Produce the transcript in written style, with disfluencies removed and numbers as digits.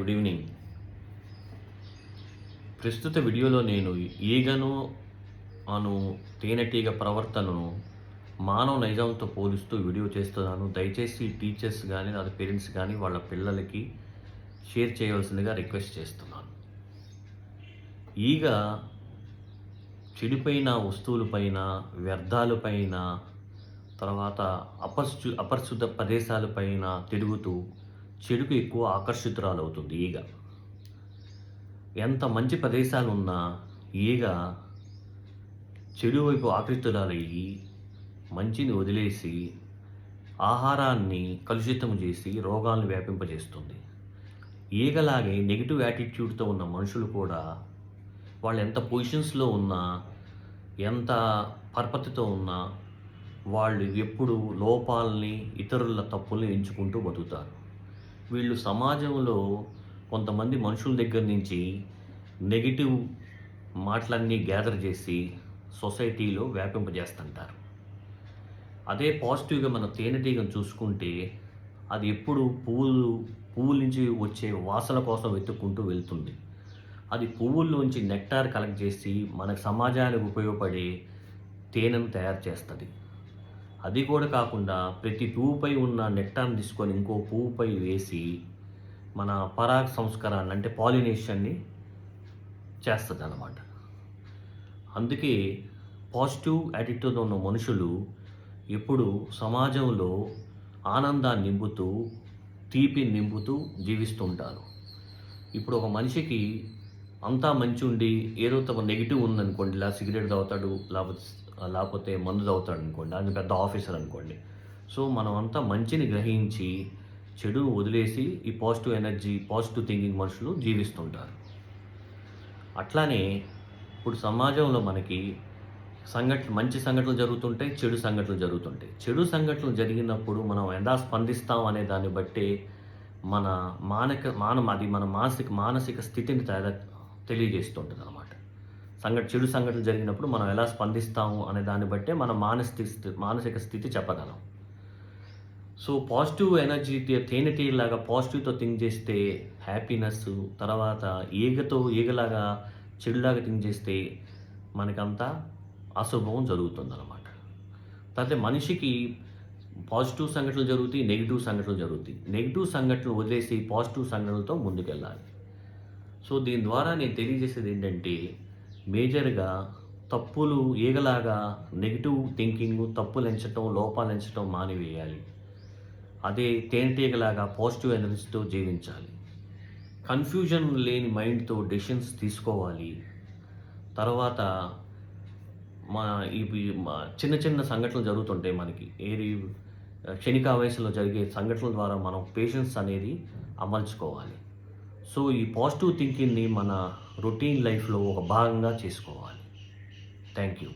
Good evening. ప్రస్తుత వీడియోలో నేను ఈగను అను తేనెటీగ ప్రవర్తనను మానవ నైజంతో పోలుస్తూ వీడియో చేస్తున్నాను. దయచేసి టీచర్స్ కానీ లేదా పేరెంట్స్ కానీ వాళ్ళ పిల్లలకి షేర్ చేయవలసిందిగా రిక్వెస్ట్ చేస్తున్నాను. ఈగ చెడిపోయిన వస్తువులపైన, వ్యర్థాలపైన, తర్వాత అపరిశుద్ధ ప్రదేశాలపైన తిరుగుతూ చెడుకు ఎక్కువ ఆకర్షితురాలవుతుంది ఈగ. ఎంత మంచి ప్రదేశాలున్నా ఈగ చెడు వైపు ఆకర్షితురాలయ్యి మంచిని వదిలేసి ఆహారాన్ని కలుషితం చేసి రోగాలను వ్యాపింపజేస్తుంది. ఈగలాగే నెగిటివ్ యాటిట్యూడ్తో ఉన్న మనుషులు కూడా వాళ్ళు ఎంత పొజిషన్స్లో ఉన్నా, ఎంత పరపతితో ఉన్నా వాళ్ళు ఎప్పుడు లోపాలని, ఇతరుల తప్పుల్ని ఎంచుకుంటూ బతుకుతారు. వీళ్ళు సమాజంలో కొంతమంది మనుషుల దగ్గర నుంచి నెగిటివ్ మాటలన్నీ గ్యాదర్ చేసి సొసైటీలో వ్యాపింపజేస్తుంటారు. అదే పాజిటివ్గా మన తేనెటీగను చూసుకుంటే అది ఎప్పుడు పువ్వుల నుంచి వచ్చే వాసన కోసం వెతుక్కుంటూ వెళ్తుంది. అది పువ్వుల్లోంచి నెక్టార్ కలెక్ట్ చేసి మనకు సమాజానికి ఉపయోగపడే తేనెను తయారు చేస్తుంది. అది కూడా కాకుండా ప్రతి పువ్వుపై ఉన్న నెక్టార్ని తీసుకొని ఇంకో పువ్వుపై వేసి మన పరాగ సంస్కరణ అంటే పాలినేషన్ని చేస్తుంది అన్నమాట. అందుకే పాజిటివ్ యాటిట్యూడ్ ఉన్న మనుషులు ఎప్పుడు సమాజంలో ఆనందాన్ని నింపుతూ, తీపిని నింపుతూ జీవిస్తుంటారు. ఇప్పుడు ఒక మనిషికి అంతా మంచి ఉండి ఏదో తమ నెగిటివ్ ఉందనుకోండి, ఇలా సిగరెట్ తాగుతాడు, లేకపోతే మందు తాగుతాడు అనుకోండి, అది పెద్ద ఆఫీసర్ అనుకోండి. సో మనం అంతా మంచిని గ్రహించి చెడును వదిలేసి ఈ పాజిటివ్ ఎనర్జీ, పాజిటివ్ థింకింగ్ మనుషులు జీవిస్తుంటారు. అట్లానే ఇప్పుడు సమాజంలో మనకి మంచి సంఘటనలు జరుగుతుంటాయి, చెడు సంఘటనలు జరుగుతుంటాయి. చెడు సంఘటనలు జరిగినప్పుడు మనం ఎలా స్పందిస్తాం అనే దాన్ని బట్టే మన మానసిక స్థితిని తెలియజేస్తుంటుంది అన్నమాట. చెడు సంఘటనలు జరిగినప్పుడు మనం ఎలా స్పందిస్తాము అనే దాన్ని బట్టే మన మానసిక స్థితి చెప్పగలం. సో పాజిటివ్ ఎనర్జీ తేనెటీగలాగా పాజిటివ్తో థింక్ చేస్తే హ్యాపీనెస్, తర్వాత ఈగలాగా చెడులాగా థింక్ చేస్తే మనకంతా అశుభం జరుగుతుందన్నమాట. తర్వాత మనిషికి పాజిటివ్ సంఘటనలు జరుగుతాయి, నెగిటివ్ సంఘటనలు జరుగుతాయి. నెగిటివ్ సంఘటనలు వదిలేసి పాజిటివ్ సంఘటనలతో ముందుకెళ్ళాలి. సో దీని ద్వారా నేను తెలియజేసేది ఏంటంటే, మేజర్గా తప్పులు ఈగలాగా నెగిటివ్ థింకింగ్, తప్పులు ఎంచడం, లోపాలు ఎంచడం మానివేయాలి. అదే తేనెటీగలాగా పాజిటివ్ ఎనర్జీతో జీవించాలి. కన్ఫ్యూజన్ లేని మైండ్తో డెసిషన్స్ తీసుకోవాలి. తర్వాత చిన్న చిన్న సంఘటనలు జరుగుతుంటాయి మనకి, క్షణికావేశంలో జరిగే సంఘటనల ద్వారా మనం పేషెన్స్ అనేది అమర్చుకోవాలి. సో ఈ పాజిటివ్ థింకింగ్ని మన రొటీన్ లైఫ్లో ఒక భాగంగా చేసుకోవాలి. Thank you.